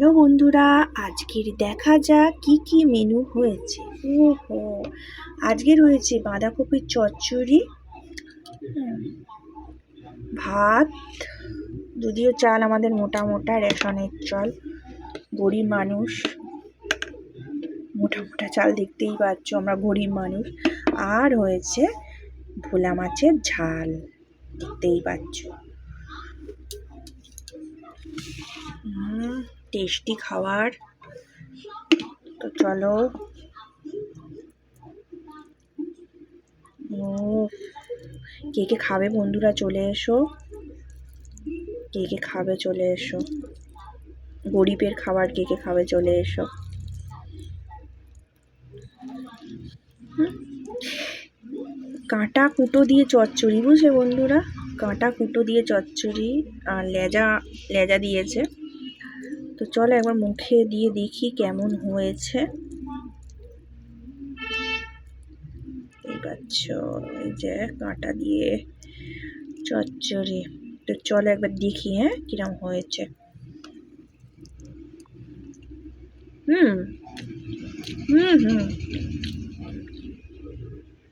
চলো বন্ধুরা, আজকের দেখা যাক কি কি মেনু হয়েছে। ওহো, আজকের হয়েছে বাঁধাকপির চচ্চড়ি, ভাত, যদিও চাল আমাদের মোটা মোটা রেশনের চাল, গরিব মানুষ, মোটা মোটা চাল দেখতেই পাচ্ছ, আমরা গরিব মানুষ। আর হয়েছে ভোলা মাছের ঝাল, দেখতেই পাচ্ছ। টেস্টি খাবার। তো চলো, কে কে খাবে বন্ধুরা চলে এসো, কে কে খাবে চলে এসো, গরিবের খাবার কে কে খাবে চলে এসো। কাঁটা কুটো দিয়ে চচ্চড়ি, বুঝলে বন্ধুরা, কাঁটা কুটো দিয়ে চচ্চড়ি, আর লেজা লেজা দিয়েছে। তো চলো একবার মুখে দিয়ে দেখি কেমন হয়েছে। এই পাচ্ছ, এই যে কাঁটা দিয়ে চচ্চড়ি। তো চলো একবার দেখি কিরম হয়েছে। হুম হুম হুম